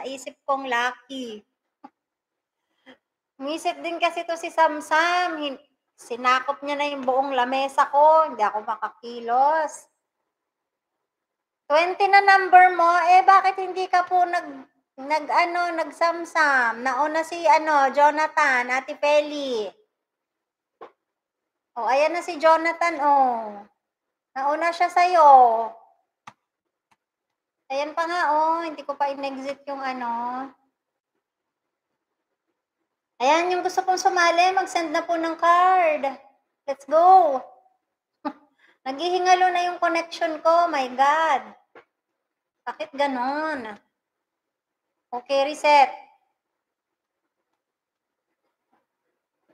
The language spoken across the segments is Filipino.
Naisip kong lucky. Umisip din kasi to si Samsam. Sinakop niya na yung buong lamesa ko. Hindi ako makakilos. 20 na number mo, bakit hindi ka po nag-Samsam? Nauna si Jonathan, Ate Feli. Ayan na si Jonathan, Nauna siya sa'yo. Ayan pa nga, hindi ko pa in-exit yung Ayan, yung gusto pong sumali, mag-send na po ng card. Let's go. Naghihingalo na yung connection ko, my God. Bakit ganon? Okay, reset.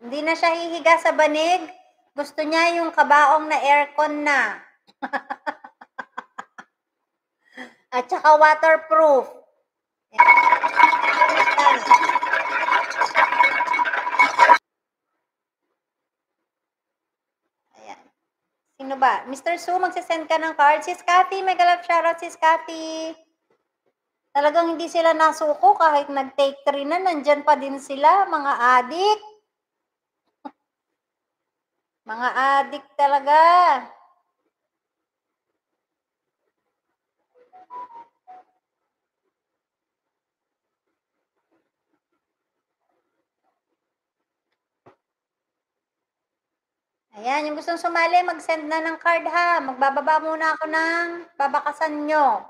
Hindi na siya hihiga sa banig. Gusto niya yung kabaong na aircon na. At saka waterproof. Ayan. Sino ba? Mr. Su, magsisend ka ng card. Sis Cathy, may galap shoutout sis Cathy. Talagang hindi sila nasuko kahit nag-take 3 na, nandyan pa din sila, mga adik. Mga adik talaga. Ayan, yung gustong sumali, mag-send na ng card ha. Magbababa muna ako ng babakasan nyo.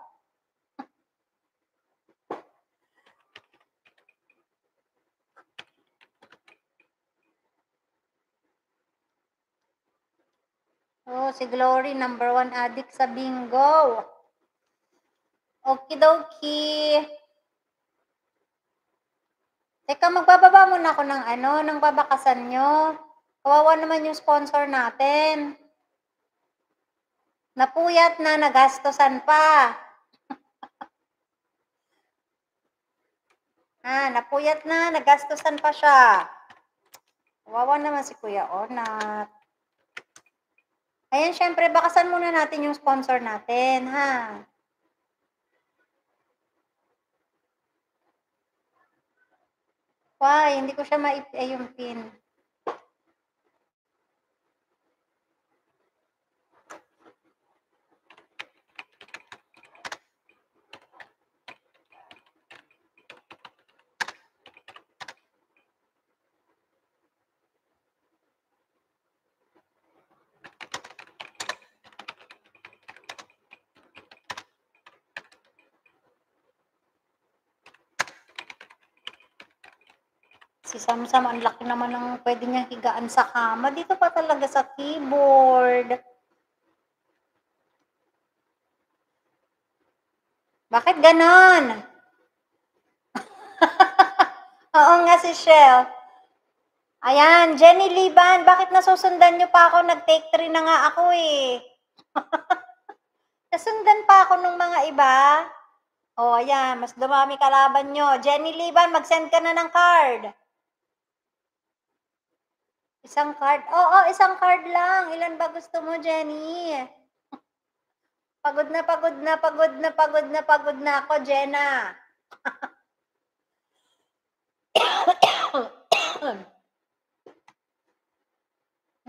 Si Glory, number 1 addict sa bingo. Okidoki. Teka, magbababa muna ako ng babakasan nyo. Kawawa naman yung sponsor natin. Napuyat na, nagastosan pa. Napuyat na, nagastosan pa siya. Kawawa naman si Kuya Onat. Ayan, syempre, bakasan muna natin yung sponsor natin, ha? Why? Hindi ko siya yung pin. Si Samsam, ang laki naman ng pwede niyang higaan sa kama. Dito pa talaga sa keyboard. Bakit ganon? Oo nga si Shell. Ayan, Jenny Liban, bakit nasusundan niyo pa ako? Nag-take 3 na nga ako eh. Nasundan pa ako ng mga iba. Ayan, mas dumami kalaban nyo. Jenny Liban, mag-send ka na ng card. Isang card? Isang card lang. Ilan ba gusto mo, Jenny? Pagod na ako, Jenna.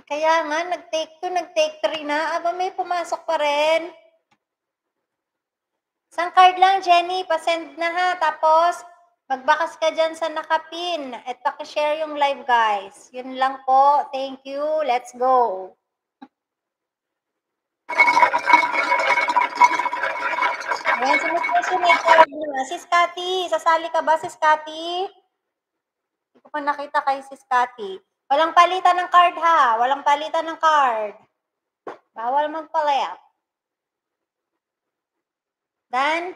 Kaya nga, nag-take 2, nag-take 3 na. Aba, may pumasok pa rin. Isang card lang, Jenny. Pasend na ha. Tapos, magbakas ka dyan sa nakapin. At pakishare yung live, guys. Yun lang po. Thank you. Let's go. Ayan, Sis Cathy, sasali ka ba, Sis Cathy? Hindi ko pa nakita kay Sis Cathy. Walang palitan ng card ha. Walang palitan ng card. Bawal magpalit. Done?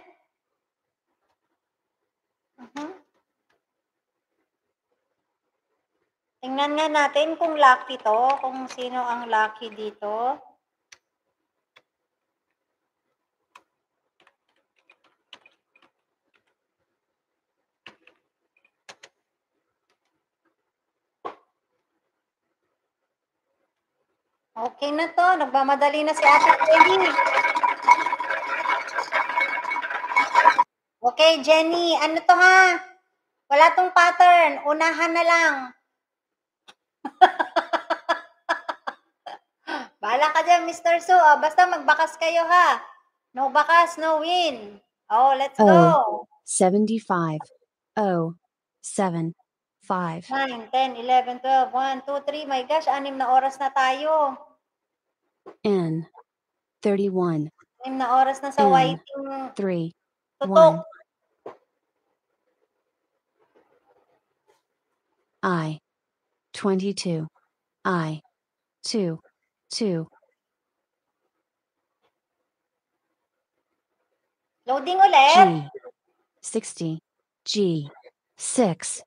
Tingnan nga natin kung lucky to. Kung sino ang lucky dito. Okay na to. Nagmamadali na si Ate Kelly. Okay. Okay, Jenny, ano to ha? Wala tong pattern. Unahan na lang. Bahala ka dyan, Mr. Su. Oh, basta magbakas kayo ha. No bakas, no win. Oh, let's go. 75. 7. 5. 9, 10, 11, 12, 1, 2, 3. My gosh, 6 na oras na tayo. N. 31. 6 na oras na sa N. waiting 3. tutok. 1. I. 22. I. 2. 2. Loading ulit. G. 60. G. 6.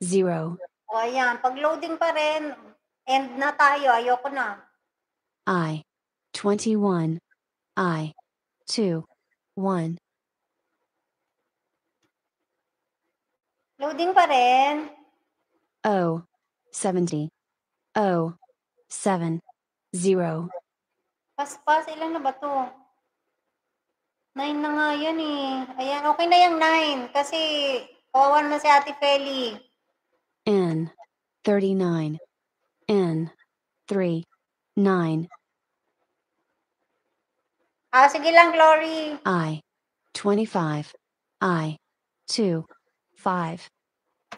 0. O, ayan. Pag loading pa rin, end na tayo. Ayoko na. I. 21. I. 2. 1. Loading pa rin. O. 70. O. 7. 0. Paspas, ilan na ba to? 9 na nga yan eh. Ayan, okay na yung 9. Kasi, kawawa na si Ate Feli. N. 39. N. 3. 9. Sige lang, Glory. I. 25. I. 2. 5.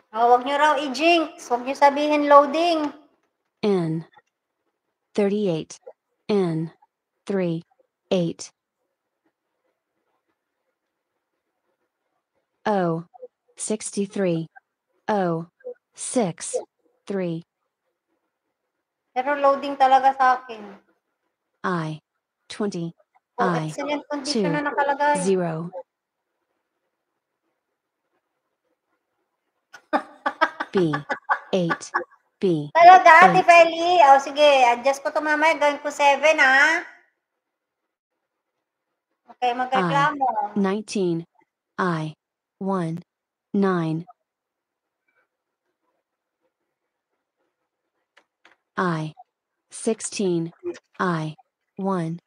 Wag nyo raw i-jinx. Wag nyo sabihin loading. N. 38. N. 3. 8. O. 63. O. 6. 3. Pero loading talaga sa akin. I. 20. I. Excellent condition 2. na nakalagay. 0. B. 8. B. Talaga, Ate 8. Feli? Sige. Adjust ko to mamaya. Gawin ko 7, ha? Okay, magreklamo. 19. I. 1. 9. I. 16. I. 1.